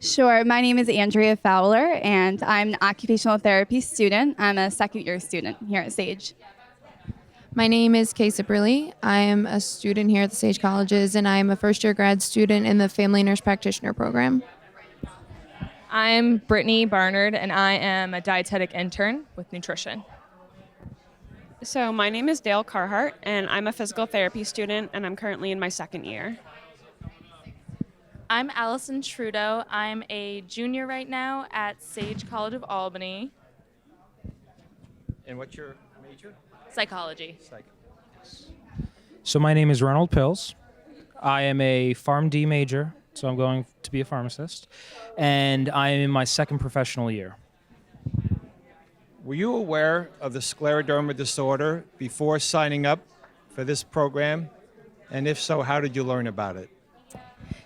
Sure. My name is Andrea Fowler, and I'm an occupational therapy student. I'm a second year student here at Sage. My name is Kay Ciprilli. I am a student here at the Sage Colleges, and I am a first-year grad student in the Family Nurse Practitioner program. I'm Brittany Barnard, and I am a dietetic intern with nutrition. So my name is Dale Carhart, and I'm a physical therapy student, and I'm currently in my second year. I'm Allison Trudeau. I'm a junior right now at Sage College of Albany. And what's your major? Psychology. So my name is Ronald Pills. I am a PharmD major, so I'm going to be a pharmacist, and I am in my second professional year. Were you aware of the scleroderma disorder before signing up for this program? And if so, how did you learn about it?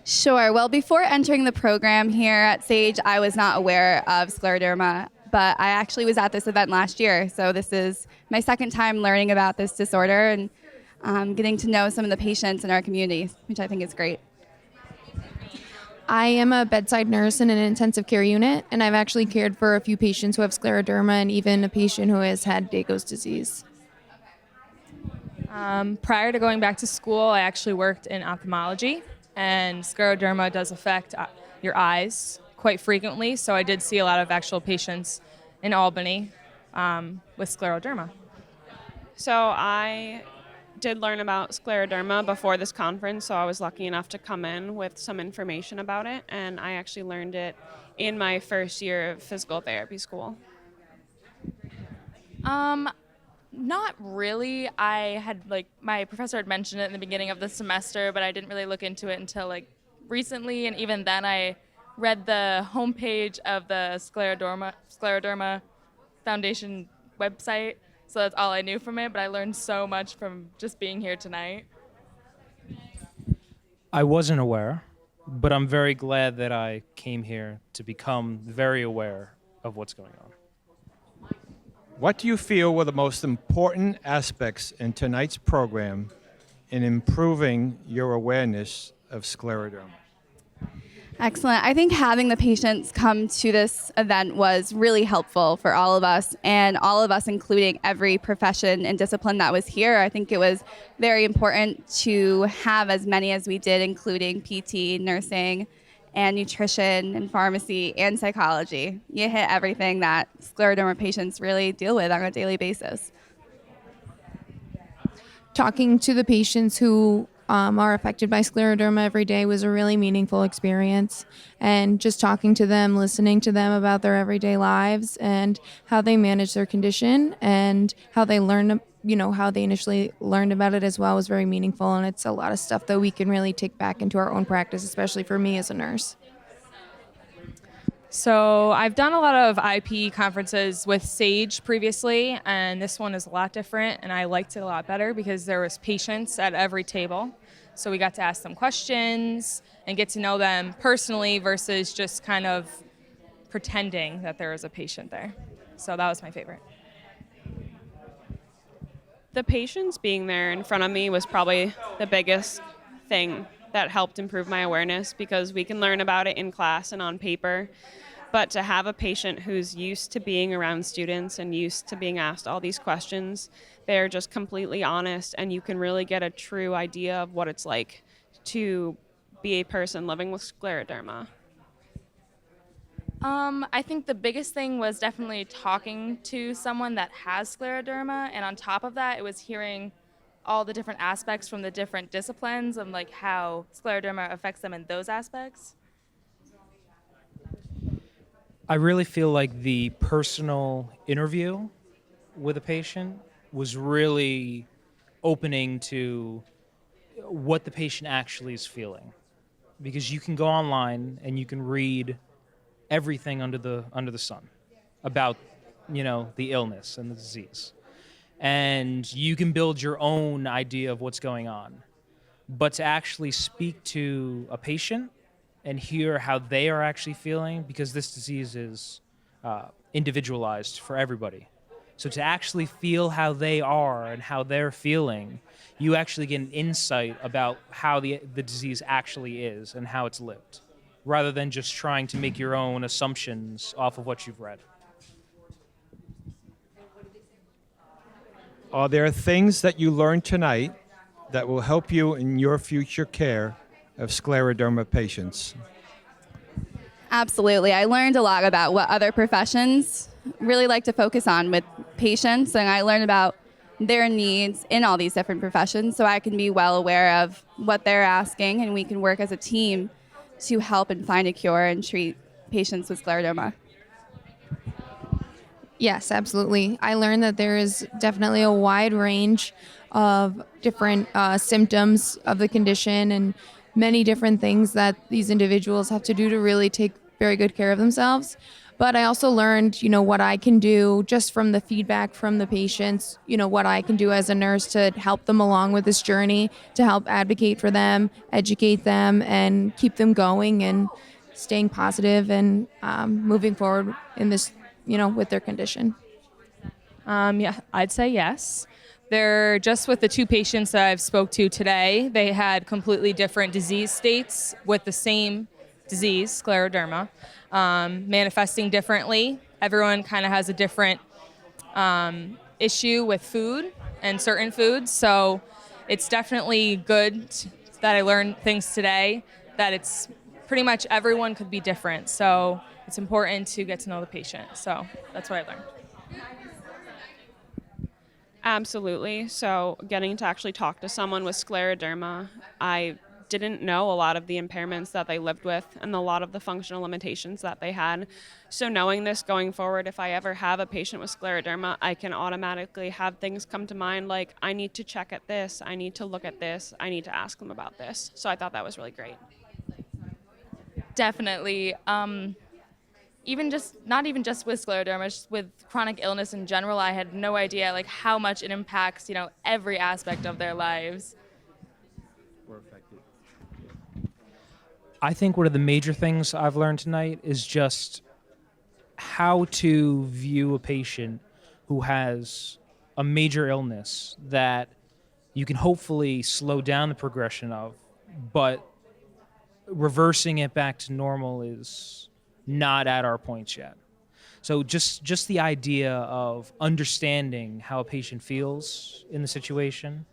Sure. Well, before entering the program here at Sage, I was not aware of scleroderma, but I actually was at this event last year. So this is my second time learning about this disorder and getting to know some of the patients in our community, which I think is great. I am a bedside nurse in an intensive care unit, and I've actually cared for a few patients who have scleroderma and even a patient who has had Dago's disease. Prior to going back to school, I actually worked in ophthalmology, and scleroderma does affect your eyes quite frequently, so I did see a lot of actual patients in Albany with scleroderma. So I did learn about scleroderma before this conference, so I was lucky enough to come in with some information about it, and I actually learned it in my first year of physical therapy school. Not really. I had my professor had mentioned it in the beginning of the semester, but I didn't really look into it until recently, and even then I read the homepage of the Scleroderma Foundation website. So that's all I knew from it, but I learned so much from just being here tonight. I wasn't aware, but I'm very glad that I came here to become very aware of what's going on. What do you feel were the most important aspects in tonight's program in improving your awareness of scleroderma? Excellent. I think having the patients come to this event was really helpful for all of us, and all of us, including every profession and discipline that was here. I think it was very important to have as many as we did, including PT, nursing, and nutrition, and pharmacy, and psychology. You hit everything that scleroderma patients really deal with on a daily basis. Talking to the patients who are affected by scleroderma every day was a really meaningful experience, and just talking to them, listening to them about their everyday lives and how they manage their condition and how they learn, how they initially learned about it as well was very meaningful, and it's a lot of stuff that we can really take back into our own practice, especially for me as a nurse. So I've done a lot of IPE conferences with Sage previously, and this one is a lot different, and I liked it a lot better because there was patients at every table. So we got to ask them questions and get to know them personally versus just kind of pretending that there was a patient there. So that was my favorite. The patients being there in front of me was probably the biggest thing that helped improve my awareness, because we can learn about it in class and on paper, but to have a patient who's used to being around students and used to being asked all these questions, they're just completely honest, and you can really get a true idea of what it's like to be a person living with scleroderma. I think the biggest thing was definitely talking to someone that has scleroderma, and on top of that, it was hearing all the different aspects from the different disciplines and how scleroderma affects them in those aspects. I really feel like the personal interview with a patient was really opening to what the patient actually is feeling, because you can go online and you can read everything under the sun about the illness and the disease, and you can build your own idea of what's going on. But to actually speak to a patient and hear how they are actually feeling, because this disease is individualized for everybody. So to actually feel how they are and how they're feeling, you actually get an insight about how the disease actually is and how it's lived, rather than just trying to make your own assumptions off of what you've read. Are there things that you learned tonight that will help you in your future care of scleroderma patients? Absolutely. I learned a lot about what other professions really like to focus on with patients, and I learned about their needs in all these different professions so I can be well aware of what they're asking, and we can work as a team to help and find a cure and treat patients with scleroderma. Yes, absolutely. I learned that there is definitely a wide range of different symptoms of the condition and many different things that these individuals have to do to really take very good care of themselves. But I also learned, what I can do just from the feedback from the patients, what I can do as a nurse to help them along with this journey, to help advocate for them, educate them, and keep them going and staying positive and moving forward in this, with their condition. Yeah, I'd say yes. They're just with the two patients that I've spoke to today, they had completely different disease states with the same disease, scleroderma, manifesting differently. Everyone kind of has a different issue with food and certain foods. So it's definitely good that I learned things today, that it's pretty much everyone could be different. So it's important to get to know the patient. So that's what I learned. Absolutely. So getting to actually talk to someone with scleroderma, I didn't know a lot of the impairments that they lived with and a lot of the functional limitations that they had. So knowing this going forward, if I ever have a patient with scleroderma, I can automatically have things come to mind like, I need to check at this, I need to look at this, I need to ask them about this. So I thought that was really great. Definitely. Not even just with scleroderma, just with chronic illness in general, I had no idea how much it impacts, every aspect of their lives. I think one of the major things I've learned tonight is just how to view a patient who has a major illness that you can hopefully slow down the progression of, but reversing it back to normal is not at our points yet. So just the idea of understanding how a patient feels in the situation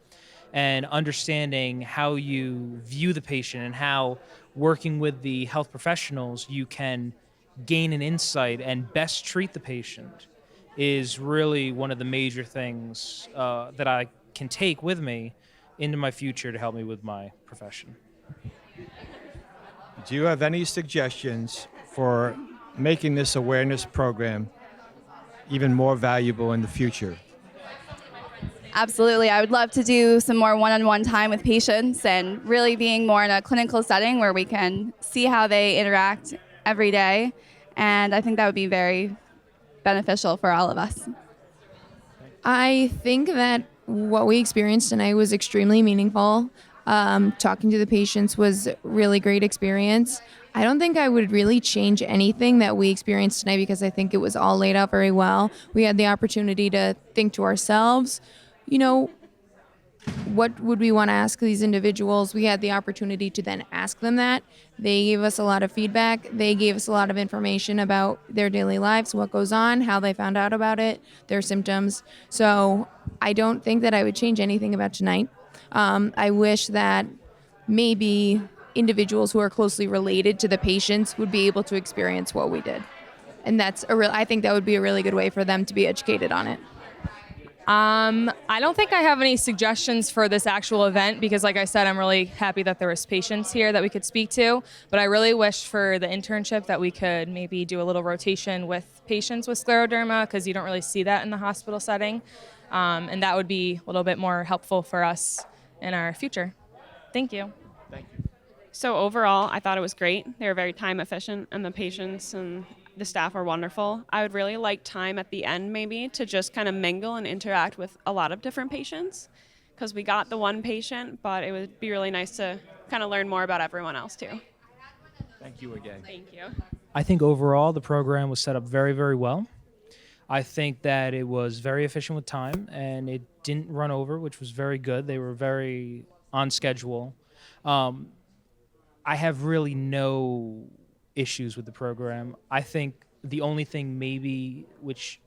and understanding how you view the patient and how working with the health professionals you can gain an insight and best treat the patient is really one of the major things that I can take with me into my future to help me with my profession. Do you have any suggestions for making this awareness program even more valuable in the future? Absolutely. I would love to do some more one-on-one time with patients and really being more in a clinical setting where we can see how they interact every day. And I think that would be very beneficial for all of us. I think that what we experienced tonight was extremely meaningful. Talking to the patients was really great experience. I don't think I would really change anything that we experienced tonight because I think it was all laid out very well. We had the opportunity to think to ourselves, what would we want to ask these individuals? We had the opportunity to then ask them that. They gave us a lot of feedback. They gave us a lot of information about their daily lives, what goes on, how they found out about it, their symptoms. So I don't think that I would change anything about tonight. I wish that maybe individuals who are closely related to the patients would be able to experience what we did. And I think that would be a really good way for them to be educated on it. I don't think I have any suggestions for this actual event because, like I said, I'm really happy that there was patients here that we could speak to. But I really wish for the internship that we could maybe do a little rotation with patients with scleroderma because you don't really see that in the hospital setting. And that would be a little bit more helpful for us in our future. Thank you. Thank you. So overall, I thought it was great. They were very time efficient, and the patients and the staff are wonderful. I would really like time at the end maybe to just kind of mingle and interact with a lot of different patients because we got the one patient, but it would be really nice to kind of learn more about everyone else too. Thank you again. Thank you. I think overall the program was set up very, very well. I think that it was very efficient with time and it didn't run over, which was very good. They were very on schedule. I have really no issues with the program. I think the only thing maybe which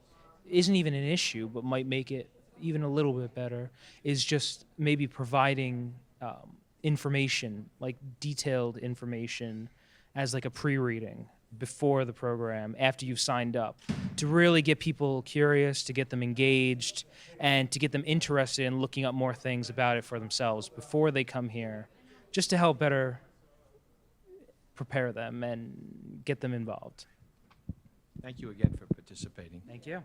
isn't even an issue but might make it even a little bit better is just maybe providing information, like detailed information as like a pre-reading before the program, after you've signed up, to really get people curious, to get them engaged, and to get them interested in looking up more things about it for themselves before they come here, just to help better prepare them and get them involved. Thank you again for participating. Thank you.